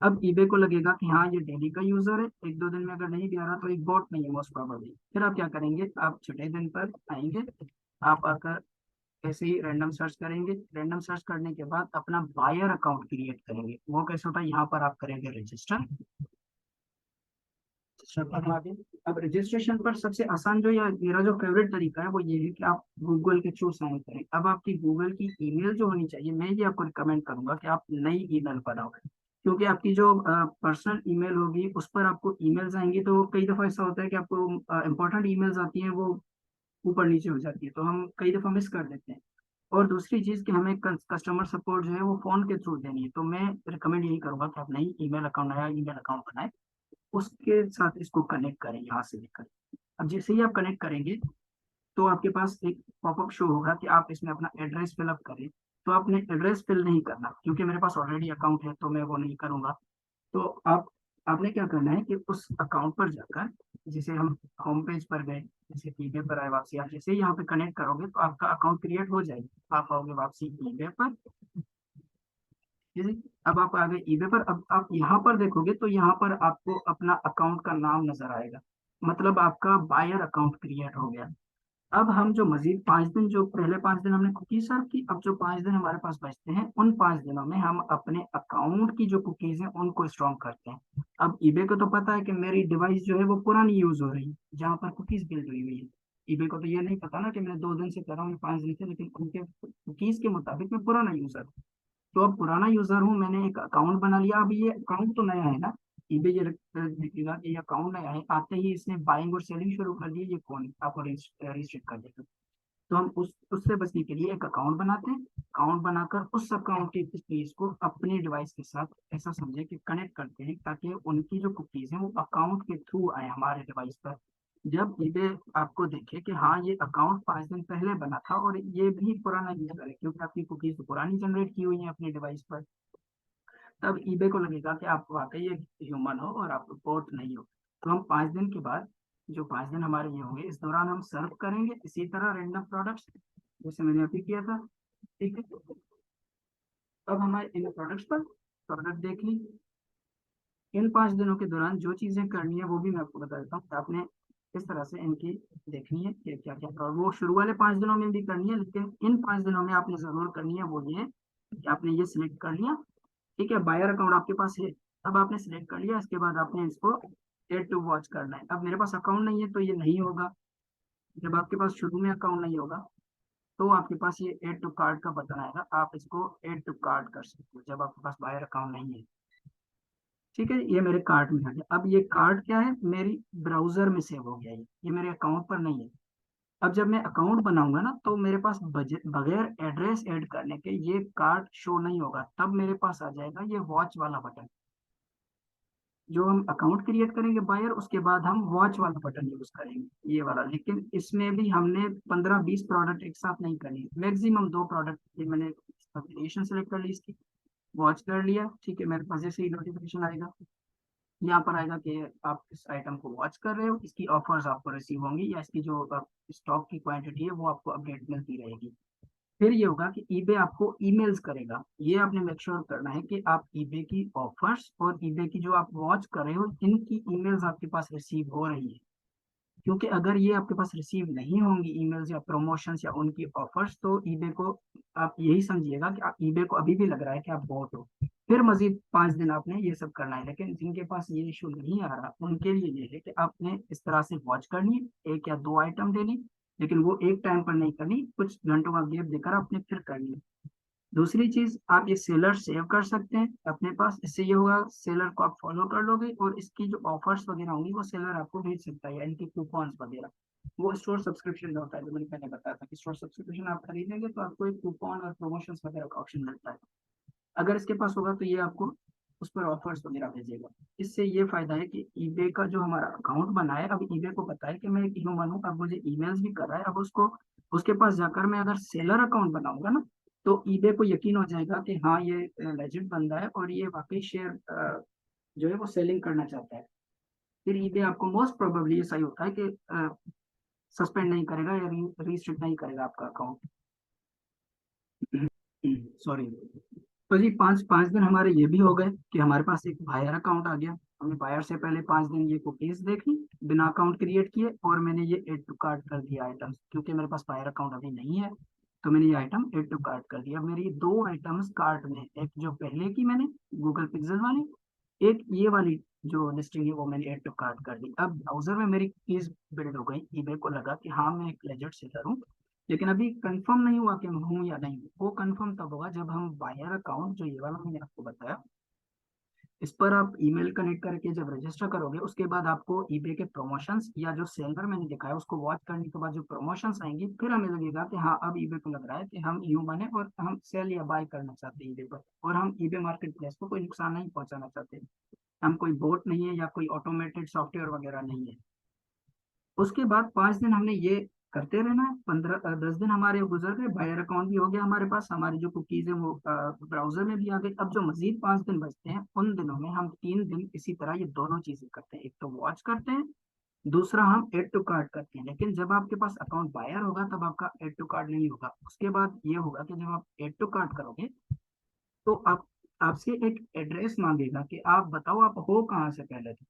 अब ईबे को लगेगा कि हाँ ये डेली का यूजर है, 1-2 दिन में अगर नहीं भी आ रहा तो एक बॉट नहीं है मोस्ट प्रोबेबली। फिर आप क्या करेंगे, आप छठे दिन पर आएंगे, आप आकर ऐसे ही रैंडम सर्च करेंगे। रैंडम सर्च करने के बाद अपना बायर अकाउंट क्रिएट करेंगे। वो कैसे होता है, यहाँ पर आप करेंगे रजिस्टर। रजिस्टर पर हम आ गए। अब रजिस्ट्रेशन पर सबसे आसान जो, या मेरा जो फेवरेट तरीका है वो ये है कि आप गूगल के थ्रू साइन करें। अब आपकी गूगल की ईमेल जो होनी चाहिए, मैं ये आपको रिकमेंड करूंगा कि आप नई ईमेल बनाओ। क्योंकि आपकी जो पर्सनल ईमेल होगी उस पर आपको ईमेल्स आएंगी, तो कई दफा ऐसा होता है कि आपको इंपॉर्टेंट ईमेल्स आती हैं, वो ऊपर नीचे हो जाती है, तो हम कई दफा मिस कर देते हैं। और दूसरी चीज कि हमें कस्टमर सपोर्ट जो है वो फोन के थ्रू देनी है, तो मैं रिकमेंड यही करूंगा कि आप नई ईमेल अकाउंट, नया ईमेल अकाउंट बनाए, उसके साथ इसको कनेक्ट करें यहाँ से लेकर। अब जैसे ही आप कनेक्ट करेंगे तो आपके पास एक पॉपअप शो होगा कि आप इसमें अपना एड्रेस फिलअप करें। तो आपने एड्रेस फिल नहीं करना, क्योंकि मेरे पास ऑलरेडी अकाउंट है तो मैं वो नहीं करूंगा। तो आपने क्या करना है कि उस अकाउंट पर जाकर, जैसे हम होम पेज पर गए, जैसे ईबे पर आए वापसी, आप जैसे ही यहाँ पे कनेक्ट करोगे तो आपका अकाउंट क्रिएट हो जाएगी, आप आओगे वापसी ईबे पर। जैसे अब आप आ गए ईबे पर, अब आप यहाँ पर देखोगे तो यहाँ पर आपको अपना अकाउंट का नाम नजर आएगा, मतलब आपका बायर अकाउंट क्रिएट हो गया। अब हम जो मजीद 5 दिन, जो पहले 5 दिन हमने कुकीज सर्व की, अब जो 5 दिन हमारे पास बचते हैं, उन 5 दिनों में हम अपने अकाउंट की जो कुकीज हैं उनको स्ट्रॉन्ग करते हैं। अब ईबे को तो पता है कि मेरी डिवाइस जो है वो पुरानी यूज हो रही है जहाँ पर कुकीज बिल्ड हुई हुई है। ईबे को तो ये नहीं पता ना कि मैं 2 दिन से कर रहा हूँ, 5 दिन से, लेकिन उनके कुकीज के मुताबिक मैं पुराना यूजर हूँ। तो अब पुराना यूजर हूँ, मैंने एक अकाउंट बना लिया। अब ये अकाउंट तो नया है ना, ईबे ये दिखेगा कि ये अकाउंट नया है, आते ही इसने बाइंग और सेलिंग शुरू कर दी, ये कौन है, आपको रिस्ट्रिक्ट कर देगा। तो हम उससे बचने के लिए एक अकाउंट बनाते हैं। अकाउंट बनाकर उस अकाउंट की कुकीज को अपनी डिवाइस के साथ ऐसा समझे कि कनेक्ट करते हैं, ताकि उनकी जो कुकीज हैं वो अकाउंट के थ्रू आए हमारे डिवाइस पर। जब ईबे आपको देखे कि हाँ ये अकाउंट 5 दिन पहले बना था और ये भी पुराना यूजर है, क्योंकि आपकी कुकीज तो पुरानी जनरेट की हुई है अपनी डिवाइस पर, तब ईबे को लगेगा कि आप वाकई एक ह्यूमन हो और आप बोट नहीं हो। तो हम 5 दिन के बाद, जो 5 दिन हमारे ये होंगे, इस दौरान हम सर्व करेंगे इसी तरह रैंडम प्रोडक्ट्स, जैसे मैंने अभी किया था। ठीक है, अब हमारे इन प्रोडक्ट्स पर प्रोडक्ट देख ली। इन 5 दिनों के दौरान जो चीजें करनी है वो भी मैं आपको बता देता हूँ, आपने इस तरह से इनकी देखनी है कि क्या क्या, और वो शुरू वाले 5 दिनों में भी करनी है, लेकिन इन 5 दिनों में आपने जरूर करनी है वो ये कि आपने ये सिलेक्ट कर लिया। ठीक है, बायर अकाउंट आपके पास है, अब आपने सिलेक्ट कर लिया, इसके बाद आपने इसको एड टू वॉच करना है। अब मेरे पास अकाउंट नहीं है तो ये नहीं होगा। जब आपके पास शुरू में अकाउंट नहीं होगा तो आपके पास ये एड टू कार्ड का बटन आएगा, आप इसको एड टू कार्ड कर सकते हो जब आपके पास बायर अकाउंट नहीं है। ठीक है, ये मेरे कार्ड में आ गया। अब ये कार्ड क्या है, मेरी ब्राउजर में सेव हो गया, ये मेरे अकाउंट पर नहीं है। अब जब मैं अकाउंट बनाऊंगा ना तो मेरे पास बगैर एड्रेस ऐड करने के ये कार्ड शो नहीं होगा, तब मेरे पास आ जाएगा ये वॉच वाला बटन। जो हम अकाउंट क्रिएट करेंगे बायर, उसके बाद हम वॉच वाला बटन यूज करेंगे, ये वाला। लेकिन इसमें भी हमने 15-20 प्रोडक्ट एक साथ नहीं करनी, मैक्सिमम 2 प्रोडक्ट। ये मैंने वेरिएशन सेलेक्ट कर ली इसकी, वॉच कर लिया, ठीक है। मेरे पास जैसे ही नोटिफिकेशन आएगा, यहाँ पर आएगा कि आप इस आइटम को वॉच कर रहे हो, इसकी ऑफर्स आपको रिसीव होंगी, या इसकी जो स्टॉक की क्वांटिटी है वो आपको अपडेट मिलती रहेगी। फिर ये होगा कि ईबे आपको ईमेल्स करेगा। ये आपने मेक श्योर करना है कि आप ईबे की ऑफर्स और ईबे की जो आप वॉच कर रहे हो, इनकी ईमेल्स आपके पास रिसीव हो रही है। क्योंकि अगर ये आपके पास रिसीव नहीं होंगी ईमेल्स या प्रमोशंस या उनकी ऑफर्स, तो ईबे को आप यही समझिएगा कि आप ईबे को अभी भी लग रहा है कि आप बॉट हो। फिर मजीद 5 दिन आपने ये सब करना है। लेकिन जिनके पास ये इशू नहीं आ रहा, उनके लिए ये है कि आपने इस तरह से वॉच करनी है, 1 या 2 आइटम देनी, लेकिन वो एक टाइम पर नहीं करनी, कुछ घंटों का गैप देकर आपने फिर करनी है। दूसरी चीज, आप ये सेलर सेव कर सकते हैं अपने पास। इससे ये होगा, सेलर को आप फॉलो कर लोगे और इसकी जो ऑफर्स वगैरह होंगी वो सेलर आपको भेज सकता है, या इनकी कूपन्स वगैरह। वो स्टोर सब्सक्रिप्शन में होता है, जो मैंने पहले बताया था कि स्टोर सब्सक्रिप्शन आप खरीदेंगे तो आपको एक कूपन और प्रमोशन वगैरह का ऑप्शन मिलता है। अगर इसके पास होगा तो ये आपको उस पर ऑफर्स वगैरह भेजेगा। इससे ये फायदा है कि ईबे का जो हमारा अकाउंट बना है, अब ईबे को पता है कि मैं एक ह्यूमन हूँ, अब मुझे ईमेल्स भी कर रहा है। अब उसको, उसके पास जाकर मैं अगर सेलर अकाउंट बनाऊंगा ना, तो ईबे को यकीन हो जाएगा कि हाँ ये लेजिट बंदा है और ये वाकई शेयर जो है वो सेलिंग करना चाहता है। फिर ईबे आपको मोस्ट प्रोबेबली ऐसा ही होता है कि सस्पेंड नहीं करेगा या रिस्ट्रिक्ट नहीं करेगा आपका अकाउंट। सॉरी। तो जी 5 5 दिन हमारे ये भी हो गए कि हमारे पास एक बायर अकाउंट आ गया। हमने बायर से पहले 5 दिन ये कुकीज देखी बिना अकाउंट क्रिएट किए, और मैंने ये एड टू कार्ट कर दिया आइटम्स, क्योंकि मेरे पास बायर अकाउंट अभी नहीं है। तो मैंने ये आइटम एड टू कार्ट कर दिया। अब मेरी 2 आइटम्स कार्ट में, एक जो पहले की मैंने गूगल पिक्सल वाली, एक ये वाली जो लिस्टिंग है वो मैंने एड टू कार्ट कर दी। अब ब्राउजर में मेरी कीज बिल्ड हो गई, ईबे को लगा कि हाँ मैं एक लेजिट सेलर हूँ। लेकिन अभी कंफर्म नहीं हुआ कि मैं हूँ या नहीं हूँ। वो कंफर्म तब होगा जब हम बायर अकाउंट, जो ये वाला मैंने आपको बताया, इस पर आप ईमेल कनेक्ट करके जब रजिस्टर करोगे, उसके बाद आपको ईबे के प्रमोशंस या जो सेलर मैंने दिखाया उसको वॉच करने के बाद जो प्रमोशंस आएंगी, फिर हमें लगेगा कि हाँ अब ईबे को लग रहा है कि हम ह्यूमन है और हम सेल या बाय करना चाहते हैं ईबे पर, और हम ईबे मार्केट प्लेस को कोई नुकसान नहीं पहुंचाना चाहते। हम कोई बोट नहीं है या कोई ऑटोमेटेड सॉफ्टवेयर वगैरह नहीं है। उसके बाद 5 दिन हमने ये करते रहना है। 10 दिन हमारे गुजर गए, बायर अकाउंट भी हो गया हमारे पास, हमारी जो कुकीज है वो ब्राउजर में भी आ गई। अब जो मजीद 5 दिन बचते हैं, उन दिनों में हम 3 दिन इसी तरह ये दोनों चीजें करते हैं। एक तो वॉच करते हैं, दूसरा हम एड टू कार्ट करते हैं। लेकिन जब आपके पास अकाउंट बायर होगा तब आपका एड टू कार्ट नहीं होगा। उसके बाद ये होगा कि जब आप एड टू कार्ट करोगे, तो आप, आपसे एक एड्रेस मांगेगा कि आप बताओ आप हो कहाँ से पहले थे।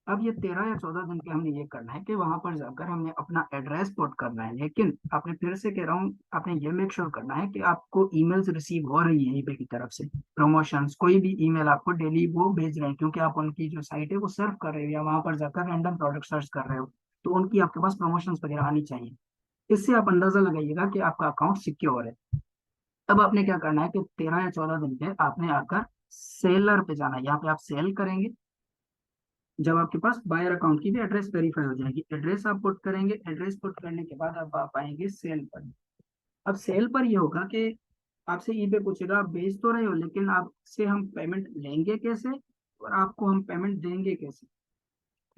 अब ये 13 या 14 दिन के हमने ये करना है कि वहां पर जाकर हमने अपना एड्रेस पुट करना है। लेकिन आपने, फिर से कह रहा हूँ, आपने ये मेक श्योर करना है कि आपको ईमेल्स रिसीव हो रही है ईबे की तरफ से, प्रमोशंस, कोई भी ईमेल आपको डेली वो भेज रहे हैं, क्योंकि आप उनकी जो साइट है वो सर्व कर रहे हो या वहां पर जाकर रैंडम प्रोडक्ट सर्च कर रहे हो, तो उनकी आपके पास प्रमोशंस वगैरह आनी चाहिए। इससे आप अंदाजा लगाइएगा कि आपका अकाउंट सिक्योर है। अब आपने क्या करना है कि 13 या 14 दिन पे आपने आकर सेलर पे जाना है। यहाँ पे आप सेल करेंगे। जब आपके पास बायर अकाउंट की भी एड्रेस वेरीफाई हो जाएगी, एड्रेस आप पुट करेंगे। एड्रेस पुट करने के बाद अब आप आएंगे सेल पर। अब सेल पर ये होगा कि आपसे ईबे पूछेगा आप बेच तो रहे हो, लेकिन आपसे हम पेमेंट लेंगे कैसे और आपको हम पेमेंट देंगे कैसे।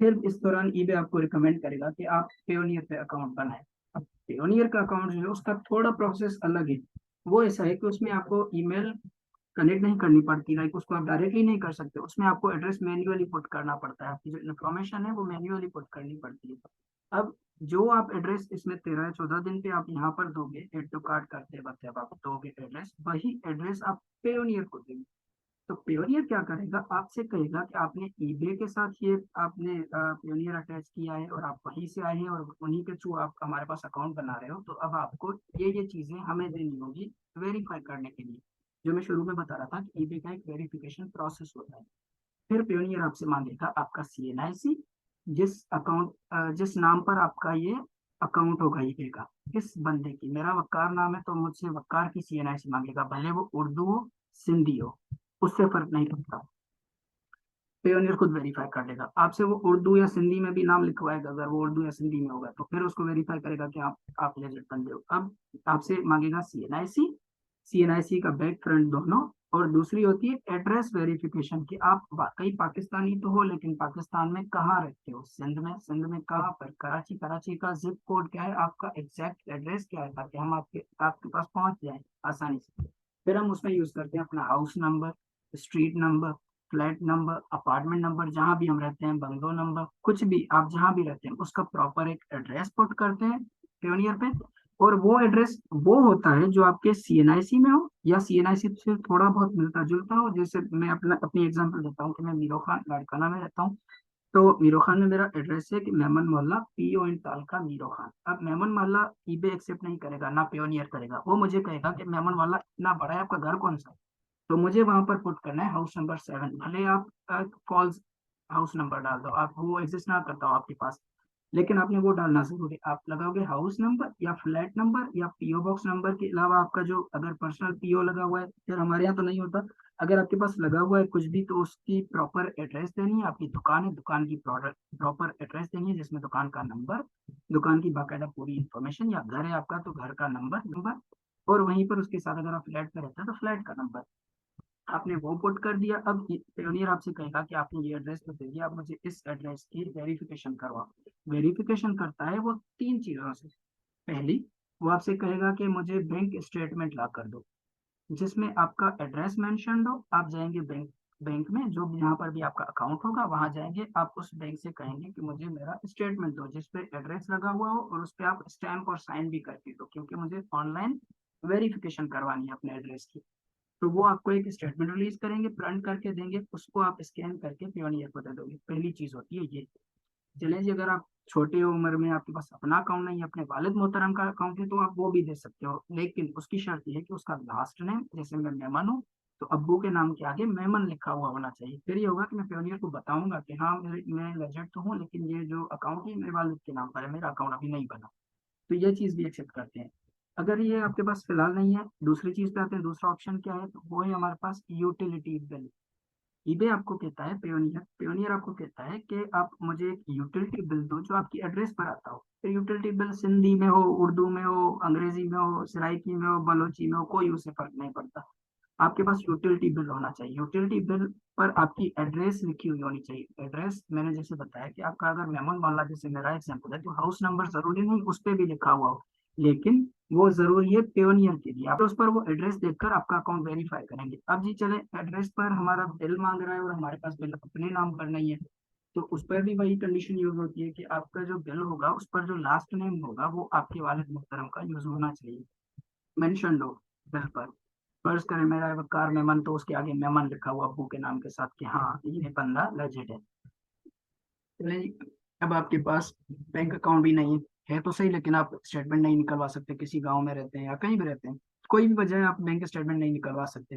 फिर इस दौरान ईबे आपको रिकमेंड करेगा कि आप पेयोनियर पे अकाउंट बनाएं। अब पेयोनियर का अकाउंट जो है उसका थोड़ा प्रोसेस अलग है। वो ऐसा है कि उसमें आपको ईमेल कनेक्ट नहीं करनी पड़ती, लाइक उसको आप डायरेक्टली नहीं कर सकते। उसमें आपको एड्रेस मैन्युअली पुट करना पड़ता है, आपकी जो इन्फॉर्मेशन है वो मैन्युअली पुट करनी पड़ती है। अब जो आप एड्रेस इसमें 13 या 14 दिन पे आप यहाँ पर दोगे, एड टू कार्ट करते वक्त जब आप दोगे एड्रेस, वही एड्रेस आप पेयोनियर को देंगे। तो पेयोनियर क्या करेगा, आपसे कहेगा कि आपने ईबे के साथ ये आपने पेयोनियर अटैच किया है और आप वहीं से आए हैं और उन्हीं के थ्रू आप हमारे पास अकाउंट बना रहे हो, तो अब आपको ये चीजें हमें देनी होगी वेरीफाई करने के लिए। जो मैं शुरू में बता रहा था कि ईबे का एक वेरिफिकेशन प्रोसेस होता है। फिर पेयोनियर आपसे मांगेगा आपका CNIC, जिस नाम पर आपका ये अकाउंट होगा ईबे का, किस बंदे की। मेरा वक्कार नाम है तो मुझसे वक्कार की CNIC मांगेगा, भले वो उर्दू हो सिंधी हो, उससे फर्क नहीं पड़ता। पेयोनियर खुद वेरीफाई कर लेगा आपसे, वो उर्दू या सिंधी में भी नाम लिखवाएगा। अगर वो उर्दू या सिंधी में होगा तो फिर उसको वेरीफाई करेगा कि आप लेजिट बंदे हो। अब आपसे मांगेगा CNIC, CNIC का बैक फ्रंट दोनों, और दूसरी होती है एड्रेस वेरिफिकेशन, कि आप वाकई पाकिस्तानी तो हो, लेकिन पाकिस्तान में कहाँ रहते हो, सिंध में कहाँ पर, कराची, कराची का जिप कोड क्या है, आपका एग्जैक्ट एड्रेस क्या है, ताकि हम आपके आपके पास पहुंच जाए आसानी से। फिर हम उसमें यूज करते हैं अपना house number, street number, flat number, apartment number, जहां भी हम रहते हैं, बंगलो नंबर, कुछ भी आप जहां भी रहते हैं उसका प्रॉपर एक एड्रेस पुट करते हैं पेयोनियर पे। और वो एड्रेस वो होता है जो आपके सीएनआईसी में हो, या सीएनआईसी से थोड़ा बहुत मिलता जुलता हो। जैसे मैं अपनी एग्जांपल देता हूँ कि मैं मीरो खान लाड़काना में रहता हूँ, तो मीरो खान में मेरा एड्रेस है कि मेमन मोहल्ला, पीओ इन तालका मीरो खान। अब मेमन मोहल्ला ईबे एक्सेप्ट नहीं करेगा, ना पेयोनियर करेगा, वो मुझे कहेगा कि मेमन मोहल्ला इतना बड़ा है, आपका घर कौन सा है। तो मुझे वहां पर पुट करना है हाउस नंबर 7, भले आप फॉल्स हाउस नंबर डाल दो, आप वो एग्जिस्ट ना करता हो आपके पास, लेकिन आपने वो डालना जरूरी। आप लगाओगे हाउस नंबर या फ्लैट नंबर या पीओ बॉक्स नंबर के अलावा आपका जो अगर पर्सनल पीओ लगा हुआ है, फिर हमारे यहाँ तो नहीं होता, अगर आपके पास लगा हुआ है कुछ भी, तो उसकी प्रॉपर एड्रेस देनी है। आपकी दुकान है, दुकान की प्रॉपर एड्रेस देनी है, जिसमें दुकान का नंबर, दुकान की बाकायदा पूरी इंफॉर्मेशन, या घर है आपका तो घर का नंबर, और वहीं पर उसके साथ अगर आप फ्लैट में रहते हैं तो फ्लैट का नंबर आपने वो पुट कर दिया। अब पेयोनियर आपसे कहेगा कि आपने ये एड्रेस तो दे दिया, आप मुझे इस एड्रेस की वेरिफिकेशन करवाओ। वेरिफिकेशन करता है वो तीन चीजों से। पहली, वो आपसे कहेगा कि मुझे बैंक स्टेटमेंट ला कर दो, जिसमें आपका एड्रेस मेंशन हो। आप जाएंगे बैंक बैंक में, जो भी यहाँ पर भी आपका अकाउंट होगा वहां जाएंगे, आप उस बैंक से कहेंगे कि मुझे मेरा स्टेटमेंट दो जिसपे एड्रेस लगा हुआ हो, और उस पे आप स्टैम्प और साइन भी करके दो, क्योंकि मुझे ऑनलाइन वेरिफिकेशन करवानी है अपने एड्रेस की। तो वो आपको एक स्टेटमेंट रिलीज करेंगे, प्रिंट करके देंगे, उसको आप स्कैन करके पियोनियर को दे दोगे। पहली चीज होती है ये। चलें जी, अगर आप छोटी उम्र में आपके पास अपना अकाउंट नहीं है, अपने वालिद मोहतरम का अकाउंट है, तो आप वो भी दे सकते हो, लेकिन उसकी शर्त ये है कि उसका लास्ट नेम, जैसे मैं मेमन हूँ तो अब्बू के नाम के आगे मेमन लिखा हुआ होना चाहिए। फिर ये होगा कि मैं पियोनियर को बताऊंगा कि हाँ मैं लेजेंड तो हूँ, लेकिन ये जो अकाउंट है मेरे वालिद के नाम पर है, मेरा अकाउंट अभी नहीं बना। तो ये चीज भी एक्सेप्ट करते हैं। अगर ये आपके पास फिलहाल नहीं है, दूसरी चीज पे आते हैं। दूसरा ऑप्शन क्या है, तो वो है हमारे पास यूटिलिटी बिल। ईबे आपको कहता है, पेयोनियर पेयोनियर आपको कहता है कि आप मुझे एक यूटिलिटी बिल दो जो आपकी एड्रेस पर आता हो। तो यूटिलिटी बिल सिंधी में हो, उर्दू में हो, अंग्रेजी में हो, सराइकी में हो, बलोची में हो, कोई उससे फर्क नहीं पड़ता। आपके पास यूटिलिटी बिल होना चाहिए। यूटिलिटी बिल पर आपकी एड्रेस लिखी हुई होनी चाहिए। एड्रेस मैंने जैसे बताया कि आपका अगर मेमन मोहल्ला, जैसे मेरा एग्जाम्पल है, तो हाउस नंबर जरूरी नहीं उस पर भी लिखा हुआ हो, लेकिन वो जरूरी है पेयोनियर के लिए। आप उस पर वो एड्रेस देखकर आपका अकाउंट वेरीफाई करेंगे। अब जी चले, एड्रेस पर हमारा बिल मांग रहा है और हमारे पास बिल अपने नाम पर नहीं है, तो उस पर भी वही कंडीशन यूज होती है कि आपका जो बिल होगा उस पर जो लास्ट नेम होगा वो आपके वालिद मुहतरम का यूज होना चाहिए, मेंशन हो बिल पर। फर्ज करें मेरा कार मेमन, तो उसके आगे मेमन लिखा हुआ अब्बू के नाम के साथ, कि हाँ ये बंदा लेजिट है। चलिए जी, अब आपके पास बैंक अकाउंट भी नहीं है तो सही, लेकिन आप स्टेटमेंट नहीं निकलवा सकते, किसी गांव में रहते हैं या कहीं भी रहते हैं, कोई भी वजह है आप बैंक स्टेटमेंट नहीं निकलवा सकते।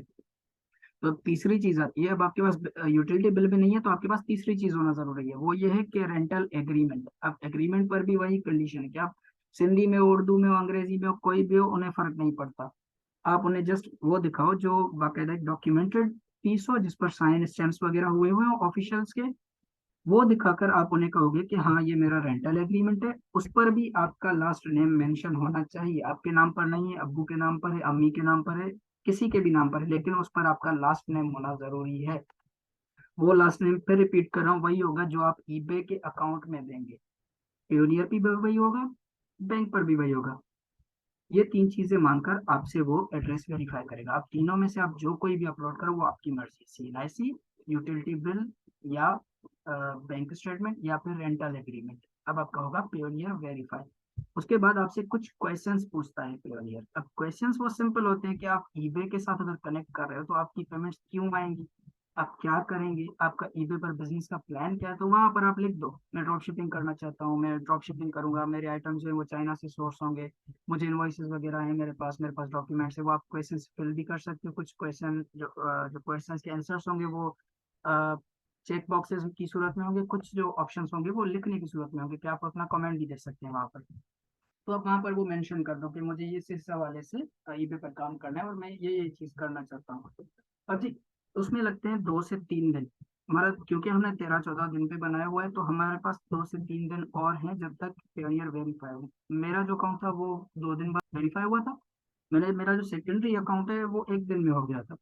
तो तीसरी चीज आती है, अब आपके पास यूटिलिटी बिल भी नहीं है, तो आपके पास तीसरी चीज होना जरूरी है, वो ये है कि रेंटल एग्रीमेंट। अब एग्रीमेंट पर भी वही कंडीशन है कि आप सिंधी में हो, उर्दू में हो, अंग्रेजी में हो, कोई भी हो, उन्हें फर्क नहीं पड़ता। आप उन्हें जस्ट वो दिखाओ जो बाकायदा एक डॉक्यूमेंटेड पीस हो, जिस पर साइन स्टैम्प्स वगैरह हुए हुए हो ऑफिशियल्स के। वो दिखाकर आप उन्हें कहोगे कि हाँ ये मेरा रेंटल एग्रीमेंट है। उस पर भी आपका लास्ट नेम मेंशन होना चाहिए, आपके नाम पर नहीं है, अब्बू के नाम पर है, अम्मी के नाम पर है, किसी के भी नाम पर है, लेकिन उस पर आपका लास्ट नेम होना जरूरी है। वो लास्ट नेम फिर रिपीट कर रहा हूँ, वही होगा जो आप ईबे के अकाउंट में देंगे। पेयोनियर भी वही होगा, बैंक पर भी वही होगा। ये तीन चीजें मांगकर आपसे वो एड्रेस वेरीफाई करेगा। आप तीनों में से आप जो कोई भी अपलोड करो वो आपकी मर्जी, सीएनआईसी, यूटिलिटी बिल, या बैंक स्टेटमेंट, या फिर रेंटल एग्रीमेंट। अब आपका होगा पेयोनियर वेरीफाई। उसके बाद आपसे कुछ क्वेश्चंस पूछता है पेयोनियर। अब क्वेश्चंस वो सिंपल होते हैं कि आप ईबे के साथ अगर कनेक्ट कर रहे हो तो आपकी पेमेंट्स क्यों आएंगी, आप क्या करेंगे, आपका ईबे पर बिजनेस का प्लान क्या है, तो वहां पर आप लिख दो मैं ड्रॉप शिपिंग करना चाहता हूँ, मैं ड्रॉप शिपिंग करूंगा, मेरे आइटम्स जो है वो चाइना से सोर्स होंगे, मुझे इनवॉइसेस वगैरह है मेरे पास डॉक्यूमेंट्स है। वो आप क्वेश्चन फिल भी कर सकते हो। कुछ क्वेश्चन जो क्वेश्चन के आंसर्स होंगे वो चेक बॉक्सेस की सूरत में होंगे, कुछ जो ऑप्शंस होंगे वो लिखने की सूरत में होंगे, कि आप अपना कमेंट भी दे सकते हैं वहां पर। तो आप वहां पर वो मेंशन कर दो कि मुझे ये इस हवाले से ईबे पर काम करना है और मैं ये चीज करना चाहता हूँ। अब जी, उसमें लगते हैं 2 से 3 दिन हमारा, क्योंकि हमने 13-14 दिन पे बनाया हुआ है, तो हमारे पास 2 से 3 दिन और हैं जब तक पेयोनियर वेरीफाई हो। मेरा जो अकाउंट था वो 2 दिन बाद वेरीफाई हुआ था, मैंने मेरा जो सेकेंडरी अकाउंट है वो एक दिन में हो गया था।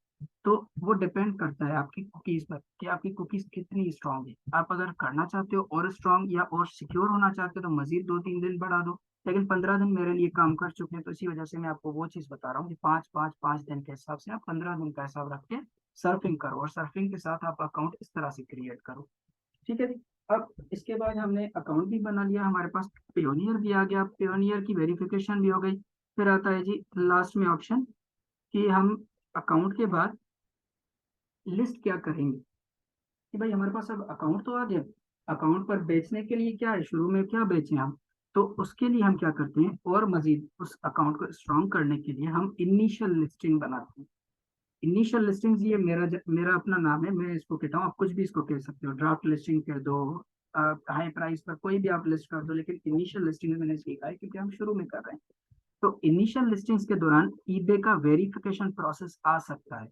तो वो डिपेंड करता है आपकी कुकीज पर कि आपकी कुकीज कितनी स्ट्रांग है। आप अगर करना चाहते हो और स्ट्रांग या और सिक्योर होना चाहते हो तो मजीद 2-3 दिन बढ़ा दो। लेकिन 15 दिन मेरे लिए काम कर चुके हैं, तो इसी वजह से मैं आपको वो चीज बता रहा हूँ कि 5-5-5 दिन के हिसाब से आप 15 दिन का हिसाब रख के सर्फिंग करो, और सर्फिंग के साथ आप अकाउंट इस तरह से क्रिएट करो। ठीक है जी। अब इसके बाद हमने अकाउंट भी बना लिया, हमारे पास पेयोनियर भी आ गया, पेयोनियर की वेरिफिकेशन भी हो गई। फिर आता है जी लास्ट में ऑप्शन कि हम अकाउंट के बाद लिस्ट क्या करेंगे। कि भाई हमारे पास अब अकाउंट तो आ गया, अकाउंट पर बेचने के लिए क्या है, शुरू में क्या बेचें हम। तो उसके लिए हम क्या करते हैं, और मजीद उस अकाउंट को स्ट्रॉन्ग करने के लिए हम इनिशियल लिस्टिंग बनाते हैं। इनिशियल लिस्टिंग्स, ये मेरा अपना नाम है, मैं इसको कहता हूँ, आप कुछ भी इसको कह सकते हो, ड्राफ्ट लिस्टिंग कह दो, हाई प्राइस पर कोई भी आप लिस्ट कर दो, लेकिन इनिशियल लिस्टिंग में मैंने सीखा है क्योंकि हम शुरू में कर रहे हैं। तो इनिशियल लिस्टिंग्स के दौरान ईबे का वेरिफिकेशन प्रोसेस आ सकता है।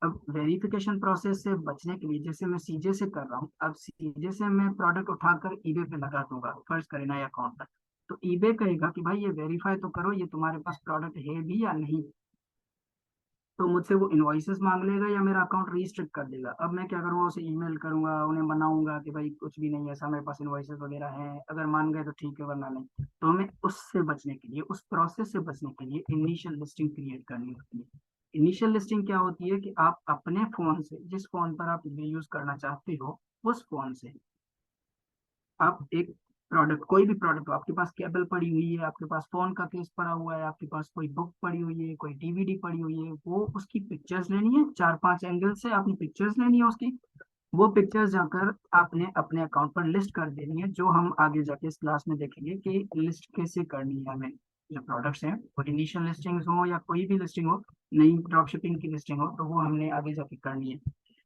अब वेरिफिकेशन प्रोसेस से बचने के लिए, जैसे मैं सीजे से कर रहा हूँ, अब सीजे से मैं प्रोडक्ट उठाकर ईबे पे लगा दूंगा, फर्ज करें नए अकाउंट पर। तो ईबे कहेगा कि भाई ये वेरीफाई तो करो, ये तुम्हारे पास प्रोडक्ट है भी या नहीं। तो मुझसे वो इनवॉइसेस मांग लेगा या मेरा अकाउंट रिस्ट्रिक्ट कर देगा। अब मैं क्या करूँगा, उसे ईमेल करूंगा, उन्हें बनाऊंगा कि भाई कुछ भी नहीं है ऐसा, मेरे पास इनवॉइसेस वगैरह हैं, अगर मान गए तो ठीक है वरना नहीं। तो हमें उससे बचने के लिए, उस प्रोसेस से बचने के लिए इनिशियल लिस्टिंग क्रिएट करनी होती है। इनिशियल लिस्टिंग क्या होती है कि आप अपने फोन से, जिस फोन पर आप ये यूज करना चाहते हो, उस फोन से आप एक प्रोडक्ट, कोई भी प्रोडक्ट हो, आपके पास केबल पड़ी हुई है, आपके पास फोन का केस पड़ा हुआ है, आपके पास कोई बुक पड़ी हुई है, कोई डीवीडी पड़ी हुई है, वो उसकी पिक्चर्स लेनी है, 4-5 एंगल से आपने पिक्चर्स लेनी है उसकी। वो पिक्चर्स जाकर आपने अपने अकाउंट पर लिस्ट कर देनी है, जो हम आगे जाके इस क्लास में देखेंगे कि लिस्ट कैसे करनी है हमें। जो प्रोडक्ट्स हैं वो इनिशियल लिस्टिंग्स हो या कोई भी लिस्टिंग हो, नई ड्रॉप शिपिंग की लिस्टिंग हो, तो वो हमने आगे जाके करनी है।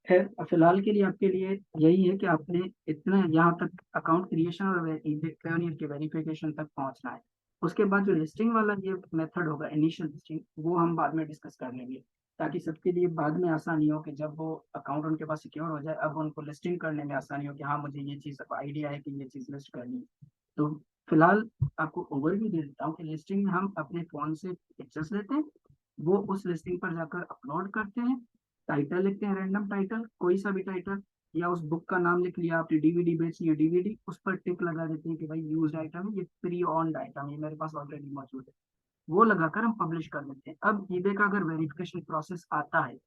खैर अब फिलहाल के लिए आपके लिए यही है कि आपने इतना यहाँ तक अकाउंट क्रिएशन और पेयोनियर के वेरिफिकेशन तक पहुंचना है। उसके बाद जो लिस्टिंग वाला ये मेथड होगा इनिशियल लिस्टिंग, वो हम बाद में डिस्कस कर लेंगे, ताकि सबके लिए बाद में आसानी हो कि जब वो अकाउंट उनके पास सिक्योर हो जाए, अब उनको लिस्टिंग करने में आसानी हो कि हाँ मुझे ये चीज़ आइडिया है कि ये चीज़ लिस्ट करनी है। तो फिलहाल आपको ओवरव्यू दे देता हूँ कि लिस्टिंग में हम अपने फोन से पिक्चर्स लेते हैं, वो उस लिस्टिंग पर जाकर अपलोड करते हैं, टाइटल लिखते हैं, रैंडम टाइटल, कोई सा भी टाइटल, या उस बुक का नाम लिख लिया, आपने डीवीडी बेचनी है डीवीडी, उस पर टिक लगा देते हैं कि भाई यूज आइटम है, ये प्री ऑन्ड आइटम है, ये मेरे पास ऑलरेडी मौजूद है। वो लगाकर हम पब्लिश कर देते हैं। अब ईबे का अगर वेरिफिकेशन प्रोसेस आता है,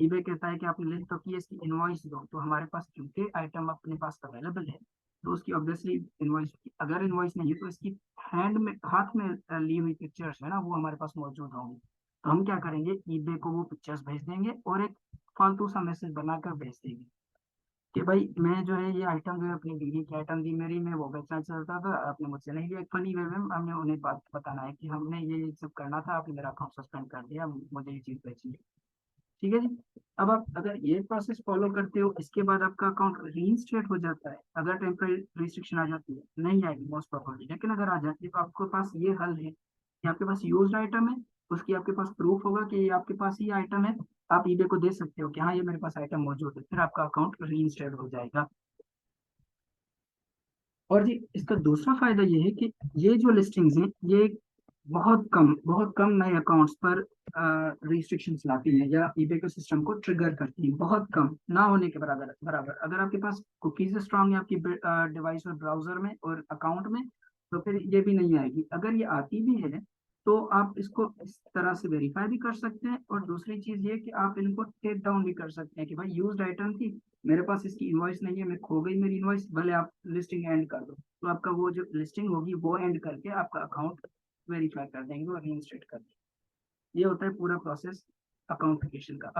ईबे कहता है कि आपने लिस्ट तो की है, इसकी इनवॉइस दो, तो हमारे पास क्योंकि आइटम अपने पास अवेलेबल है, तो उसकी ऑब्वियसली इनवॉइस, अगर इनवॉइस नहीं है तो इसकी हैंड में, हाथ में ली हुई पिक्चर्स है ना, वो हमारे पास मौजूद होंगी। तो हम क्या करेंगे, ईबे को वो पिक्चर्स भेज देंगे और एक फालतू सा मैसेज बनाकर भेज देंगे कि भाई मैं जो है ये आइटम जो है अपनी बीवी की आइटम थी मेरी, मैं वो बेचना चाहता था, आपने मुझसे नहीं लिया। एक फनी वे में हमने उन्हें बात बताना है कि हमने ये सब करना था, आपने मेरा अकाउंट सस्पेंड कर दिया, मुझे ये चीज़ बेचनी है। ठीक है जी। अब आप अगर ये प्रोसेस फॉलो करते हो, इसके बाद आपका अकाउंट रीइंस्टेट हो जाता है। अगर टेम्पररी रिस्ट्रिक्शन आ जाती है, नहीं आएगी मोस्ट प्रोबेबली, लेकिन अगर आ जाती है तो आपके पास ये हल है कि आपके पास यूज्ड आइटम है, उसकी आपके पास प्रूफ होगा कि ये आपके पास ये आइटम है, आप ईबे को दे सकते हो कि हाँ ये मेरे पास आइटम मौजूद है, फिर आपका अकाउंट रीइंस्टेट हो जाएगा। और जी इसका दूसरा फायदा ये है कि ये जो लिस्टिंग्स हैं ये बहुत कम नए अकाउंट्स पर रिस्ट्रिक्शंस लाती हैं या ईबे के सिस्टम को ट्रिगर करती हैं, बहुत कम, ना होने के बराबर बराबर। अगर आपके पास कुकीज स्ट्रांग है आपकी डिवाइस और ब्राउजर में और अकाउंट में, तो फिर ये भी नहीं आएगी। अगर ये आती भी है तो आप इसको इस तरह से वेरीफाई भी कर सकते हैं, और दूसरी चीज ये कि आप इनको टेक डाउन भी कर सकते हैं कि भाई यूज्ड आइटम थी, मेरे पास इसकी इनवॉइस नहीं है, मैं खो गई मेरी इनवॉइस, भले आप लिस्टिंग एंड कर दो, तो आपका वो जो लिस्टिंग होगी वो एंड करके आपका अकाउंट वेरीफाई कर देंगे और रीइंस्टेट कर देंगे। ये होता है पूरा प्रोसेस अकाउंट क्रिएशन का।